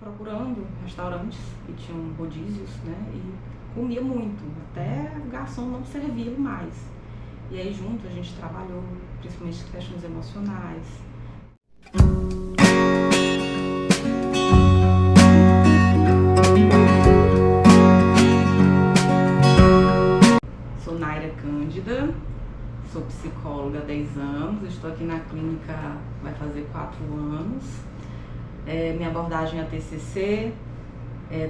procurando restaurantes que tinham rodízios, né? E comia muito, até o garçom não servia mais. E aí junto a gente trabalhou, principalmente questões emocionais. Sou Naira Cândida, sou psicóloga há 10 anos, estou aqui na clínica vai fazer 4 anos. Minha abordagem é a TCC,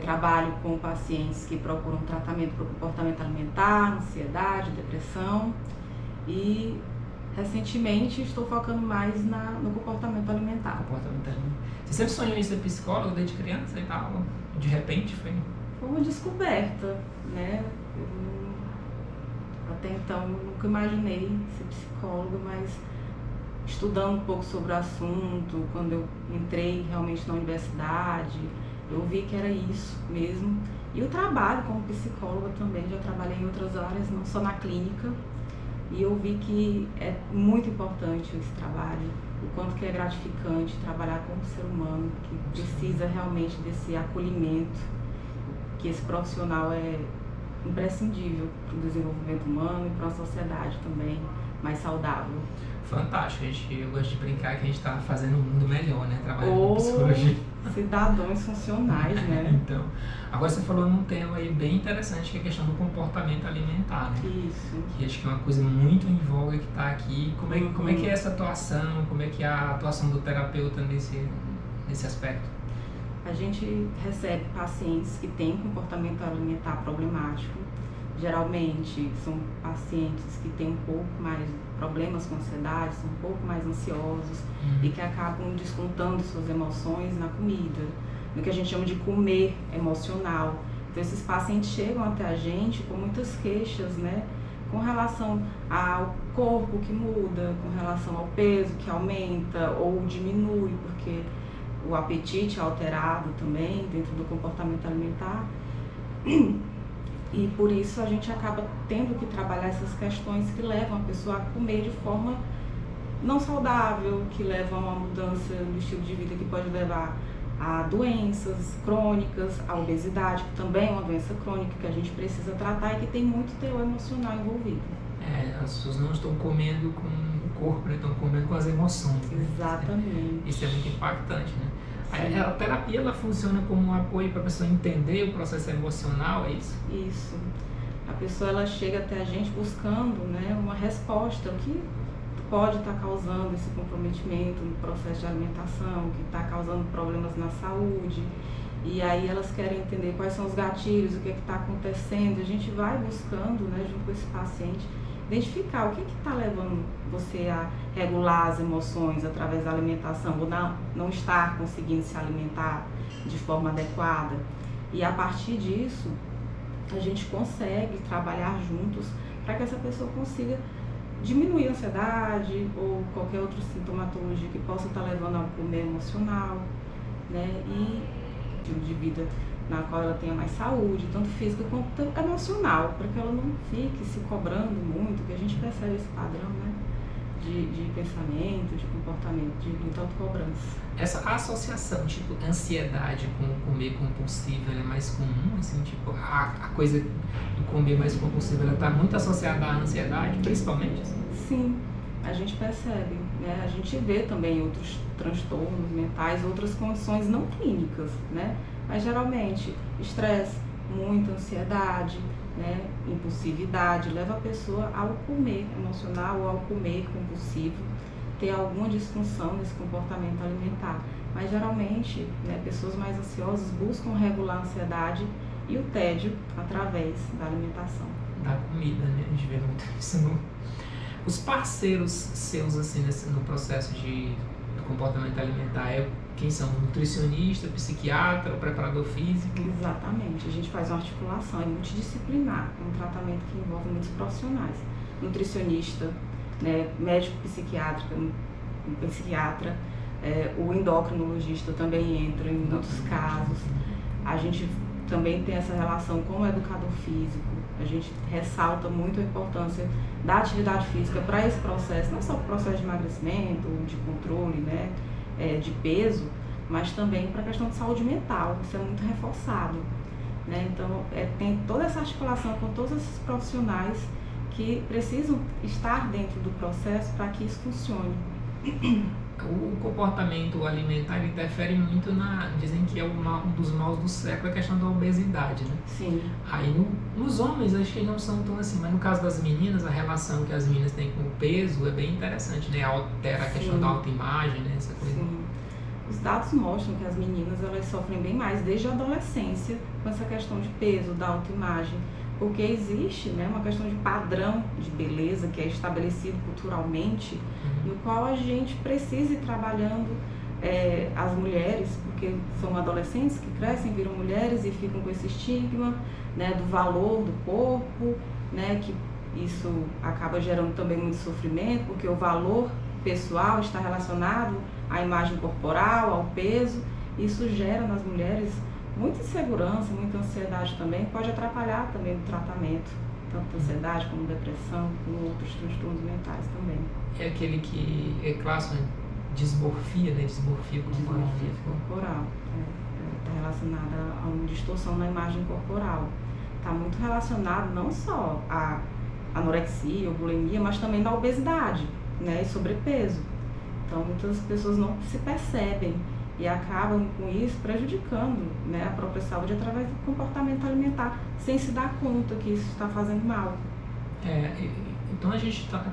trabalho com pacientes que procuram tratamento para o comportamento alimentar, ansiedade, depressão e recentemente estou focando mais no comportamento alimentar. Comportamento alimentar. Você sempre sonhou em ser psicólogo desde criança e tal? De repente foi? Foi uma descoberta, né? Até então eu nunca imaginei ser psicóloga, mas estudando um pouco sobre o assunto, quando eu entrei realmente na universidade, eu vi que era isso mesmo. E o trabalho como psicóloga também, já trabalhei em outras áreas, não só na clínica, e eu vi que é muito importante esse trabalho, o quanto que é gratificante trabalhar com um ser humano que precisa realmente desse acolhimento, que esse profissional é imprescindível para o desenvolvimento humano e para uma sociedade também mais saudável. Fantástico, eu gosto de brincar que a gente está fazendo um mundo melhor, né? Trabalhando com psicologia. Cidadãos funcionais, né? Então, agora você falou num tema aí bem interessante, que é a questão do comportamento alimentar, né? Isso. Que acho que é uma coisa muito em voga que está aqui. Como é que é essa atuação? Como é que é a atuação do terapeuta nesse aspecto? A gente recebe pacientes que têm comportamento alimentar problemático. Geralmente são pacientes que têm um pouco mais problemas com ansiedade, são um pouco mais ansiosos e que acabam descontando suas emoções na comida, no que a gente chama de comer emocional. Então esses pacientes chegam até a gente com muitas queixas, né? Com relação ao corpo que muda, com relação ao peso que aumenta ou diminui, porque o apetite é alterado também dentro do comportamento alimentar. E por isso a gente acaba tendo que trabalhar essas questões que levam a pessoa a comer de forma não saudável, que levam a uma mudança no estilo de vida que pode levar a doenças crônicas, a obesidade, que também é uma doença crônica que a gente precisa tratar e que tem muito teor emocional envolvido. As pessoas não estão comendo com o corpo, né? Estão comendo com as emoções. Né? Exatamente. Isso é muito impactante, né? A terapia ela funciona como um apoio para a pessoa entender o processo emocional, é isso? Isso. A pessoa ela chega até a gente buscando, né, uma resposta, o que pode estar causando esse comprometimento no processo de alimentação, que está causando problemas na saúde. E aí elas querem entender quais são os gatilhos, o que está acontecendo. A gente vai buscando, né, junto com esse paciente, identificar o que está levando você a regular as emoções através da alimentação ou não estar conseguindo se alimentar de forma adequada. E a partir disso, a gente consegue trabalhar juntos para que essa pessoa consiga diminuir a ansiedade ou qualquer outra sintomatologia que possa estar levando ao comer emocional, né? E estilo de vida na qual ela tenha mais saúde, tanto física quanto emocional, para que ela não fique se cobrando muito, que a gente percebe esse padrão, né, de pensamento, de comportamento, de muita autocobrança. Essa associação, tipo, ansiedade com o comer compulsivo, ela é mais comum, assim, tipo, a coisa do comer mais compulsivo, ela está muito associada à ansiedade, principalmente, assim? Sim, a gente percebe, né, a gente vê também outros transtornos mentais, outras condições não clínicas, né, mas geralmente estresse, muita ansiedade, né, impulsividade, leva a pessoa ao comer emocional ou ao comer compulsivo, ter alguma disfunção nesse comportamento alimentar. Mas geralmente, né, pessoas mais ansiosas buscam regular a ansiedade e o tédio através da alimentação. Da comida, né? A gente vê muito isso Os parceiros seus, assim, no processo do comportamento alimentar, quem são? Nutricionista, psiquiatra, preparador físico? Exatamente, a gente faz uma articulação, é multidisciplinar, é um tratamento que envolve muitos profissionais. Nutricionista, né, médico psiquiatra, o endocrinologista também entra em muitos casos. A gente também tem essa relação com o educador físico, a gente ressalta muito a importância da atividade física para esse processo, não só para o processo de emagrecimento, de controle, né, de peso, mas também para a questão de saúde mental, isso é muito reforçado, né? Então, tem toda essa articulação com todos esses profissionais que precisam estar dentro do processo para que isso funcione. O comportamento alimentar ele interfere muito dizem que é um dos maus do século, a questão da obesidade, né? Sim. Aí nos homens acho que não são tão assim, mas no caso das meninas, a relação que as meninas têm com o peso é bem interessante, né? Altera a questão da autoimagem, né? Essa coisa. Sim. Os dados mostram que as meninas elas sofrem bem mais desde a adolescência com essa questão de peso, da autoimagem, porque existe, né, uma questão de padrão de beleza que é estabelecido culturalmente, no qual a gente precisa ir trabalhando as mulheres, porque são adolescentes que crescem, viram mulheres e ficam com esse estigma, né, do valor do corpo, né, que isso acaba gerando também muito sofrimento, porque o valor pessoal está relacionado à imagem corporal, ao peso. Isso gera nas mulheres muita insegurança, muita ansiedade também, pode atrapalhar também o tratamento, tanto ansiedade como depressão, como outros transtornos mentais também. É aquele que é clássico, né? Dismorfia, né? Dismorfia corporal. Está relacionada a uma distorção na imagem corporal. Está muito relacionado não só à anorexia ou bulimia, mas também da obesidade, né? E sobrepeso. Então, muitas pessoas não se percebem e acabam com isso prejudicando, né, a própria saúde através do comportamento alimentar, sem se dar conta que isso está fazendo mal. Então a gente está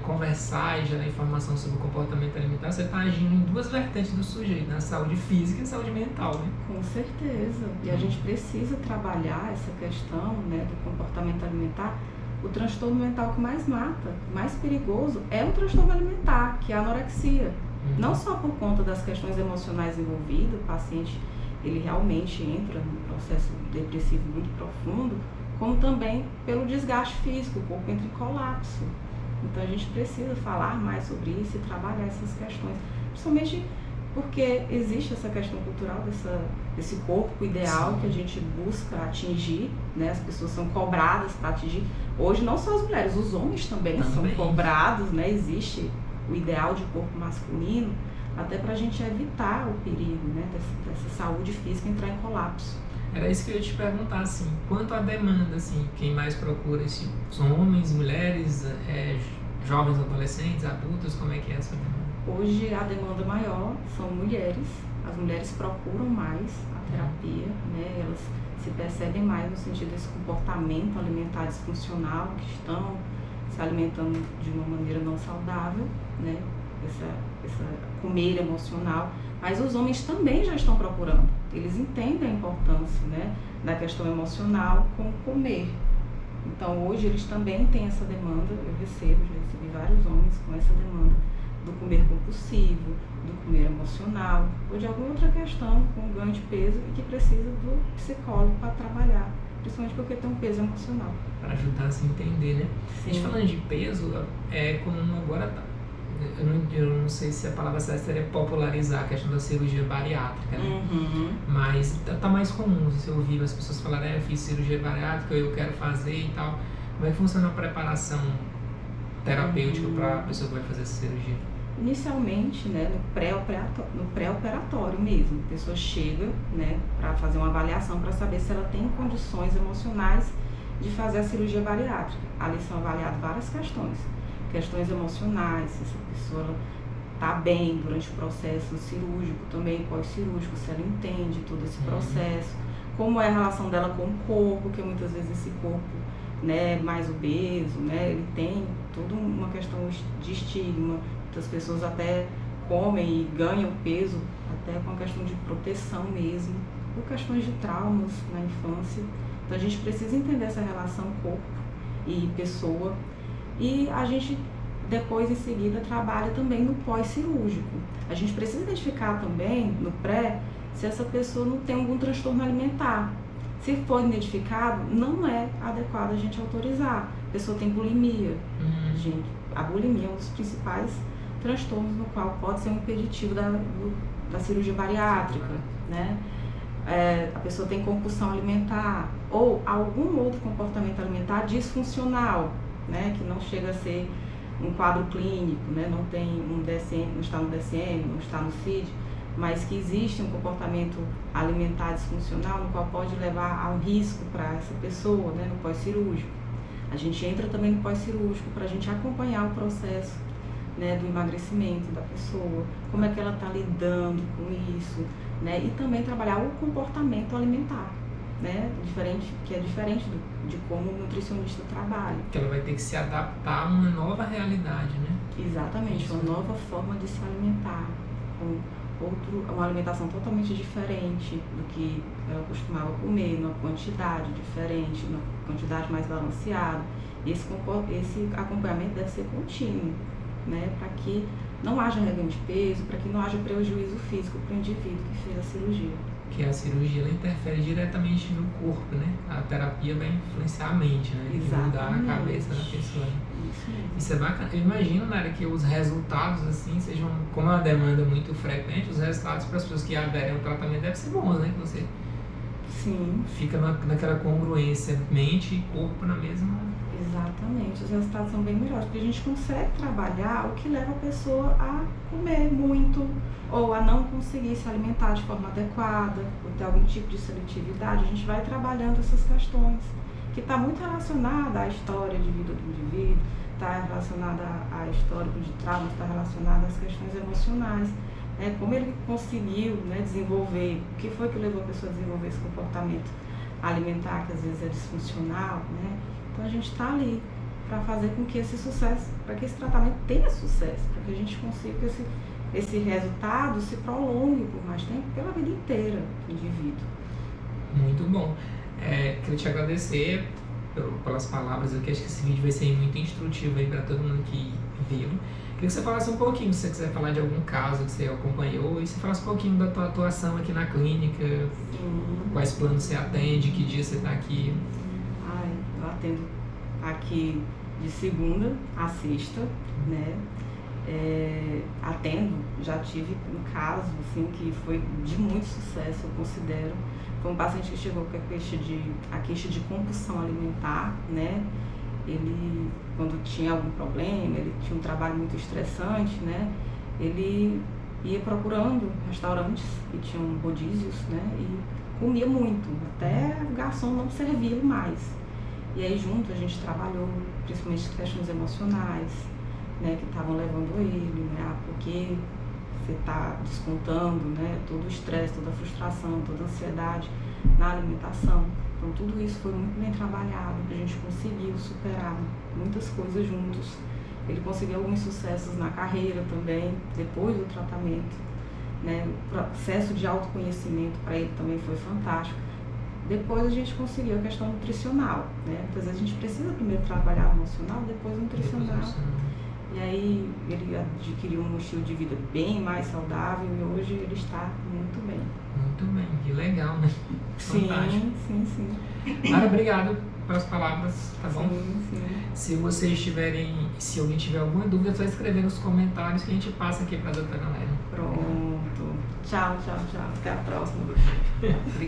conversar e gerar informação sobre o comportamento alimentar, você está agindo em duas vertentes do sujeito, na saúde física e saúde mental, né? Com certeza. E a gente precisa trabalhar essa questão, né, do comportamento alimentar. O transtorno mental que mais mata, mais perigoso, é o transtorno alimentar, que é a anorexia. Não só por conta das questões emocionais envolvidas, o paciente ele realmente entra num processo depressivo muito profundo, como também pelo desgaste físico, o corpo entra em colapso. Então a gente precisa falar mais sobre isso e trabalhar essas questões, principalmente porque existe essa questão cultural desse corpo ideal. Sim. Que a gente busca atingir, né? As pessoas são cobradas para atingir. Hoje não só as mulheres, os homens também são cobrados, né? Existe o ideal de corpo masculino, até para a gente evitar o perigo, né, dessa saúde física entrar em colapso. Era isso que eu ia te perguntar, assim, quanto à demanda, assim, quem mais procura isso? São homens, mulheres, jovens, adolescentes, adultos, como é que é essa demanda? Hoje a demanda maior são mulheres, as mulheres procuram mais a terapia, né, elas se percebem mais no sentido desse comportamento alimentar disfuncional, que estão se alimentando de uma maneira não saudável, né? Essa comer emocional, mas os homens também já estão procurando, eles entendem a importância, né, da questão emocional com comer. Então hoje eles também têm essa demanda, já recebi vários homens com essa demanda do comer compulsivo, do comer emocional, ou de alguma outra questão com ganho de peso e que precisa do psicólogo para trabalhar, principalmente porque tem um peso emocional. Para ajudar a se entender, né? Sim. A gente falando de peso, é comum agora, eu não sei se a palavra certa seria popularizar a questão da cirurgia bariátrica, né? Mas tá mais comum, se ouvir as pessoas falarem, eu fiz cirurgia bariátrica, eu quero fazer e tal. Como é que funciona a preparação terapêutica para a pessoa que vai fazer essa cirurgia? Inicialmente, né, no pré-operatório mesmo, a pessoa chega, né, para fazer uma avaliação para saber se ela tem condições emocionais de fazer a cirurgia bariátrica. Ali são avaliadas várias questões emocionais, se essa pessoa está bem durante o processo cirúrgico, também pós-cirúrgico, se ela entende todo esse processo, como é a relação dela com o corpo, porque muitas vezes esse corpo, né, mais obeso, né, ele tem toda uma questão de estigma. Muitas pessoas até comem e ganham peso até com a questão de proteção mesmo, por questões de traumas na infância. Então a gente precisa entender essa relação corpo e pessoa, e a gente depois em seguida trabalha também no pós-cirúrgico. A gente precisa identificar também no pré se essa pessoa não tem algum transtorno alimentar. Se for identificado, não é adequado a gente autorizar. A pessoa tem bulimia. Gente, a bulimia é um dos principais transtornos no qual pode ser um impeditivo da cirurgia bariátrica, né? A pessoa tem compulsão alimentar ou algum outro comportamento alimentar disfuncional, né? Que não chega a ser um quadro clínico, né? Não tem um DSM, não está no DSM, não está no CID, mas que existe um comportamento alimentar disfuncional no qual pode levar a um risco para essa pessoa, né, no pós-cirúrgico. A gente entra também no pós-cirúrgico para a gente acompanhar o processo, né, do emagrecimento da pessoa, como é que ela está lidando com isso, né, e também trabalhar o comportamento alimentar, né, que é diferente de como o nutricionista trabalha. Que ela vai ter que se adaptar a uma nova realidade, né? Exatamente, Isso. uma nova forma de se alimentar, com uma alimentação totalmente diferente do que ela costumava comer, numa quantidade diferente, numa quantidade mais balanceada. Esse acompanhamento deve ser contínuo, né, para que não haja reganho de peso, para que não haja prejuízo físico para o indivíduo que fez a cirurgia. Que a cirurgia ela interfere diretamente no corpo, né? A terapia vai influenciar a mente, né? Exatamente. Mudar a cabeça da pessoa. Isso mesmo. Isso é bacana. Eu imagino, Nara, que os resultados, assim, sejam, como é uma demanda muito frequente, os resultados para as pessoas que aderem ao tratamento devem ser bons, né? Que você Sim. fica naquela congruência mente e corpo na mesma... Exatamente, os resultados são bem melhores, porque a gente consegue trabalhar o que leva a pessoa a comer muito ou a não conseguir se alimentar de forma adequada, ou ter algum tipo de seletividade. A gente vai trabalhando essas questões, que está muito relacionada à história de vida do indivíduo, está relacionada à histórico de trauma, está relacionada às questões emocionais. Como ele conseguiu, né, desenvolver, o que foi que levou a pessoa a desenvolver esse comportamento alimentar, que às vezes é disfuncional, né? Então a gente está ali para fazer com que esse sucesso, para que esse tratamento tenha sucesso, para que a gente consiga que esse resultado se prolongue por mais tempo, pela vida inteira do indivíduo. Muito bom. Quero te agradecer pelas palavras, eu acho que esse vídeo vai ser muito instrutivo aí para todo mundo que viu. Queria que você falasse um pouquinho, se você quiser falar de algum caso que você acompanhou, e você falasse um pouquinho da tua atuação aqui na clínica, quais planos você atende, que dia você está aqui. Eu atendo aqui de segunda a sexta, né? Atendo, já tive um caso assim, que foi de muito sucesso, eu considero. Foi um paciente que chegou com a queixa de compulsão alimentar, né? Ele, quando tinha algum problema, ele tinha um trabalho muito estressante, né? Ele ia procurando restaurantes que tinham rodízios, né? E comia muito, até o garçom não servia mais. E aí junto a gente trabalhou principalmente questões emocionais, né, que estavam levando ele, né, porque você está descontando, né, todo o estresse, toda a frustração, toda a ansiedade na alimentação. Então tudo isso foi muito bem trabalhado, a gente conseguiu superar muitas coisas juntos. Ele conseguiu alguns sucessos na carreira também, depois do tratamento, né, o processo de autoconhecimento para ele também foi fantástico. Depois a gente conseguiu a questão nutricional, né? Muitas vezes a gente precisa primeiro trabalhar o emocional, depois o nutricional. E aí ele adquiriu um estilo de vida bem mais saudável e hoje ele está muito bem. Muito bem, que legal, né? Fantástico. Sim. Nara, obrigado pelas palavras, tá bom? Sim. Se vocês tiverem, se alguém tiver alguma dúvida, é só escrever nos comentários que a gente passa aqui para a doutora Lélia. Pronto. Tchau. Até a próxima. Obrigado.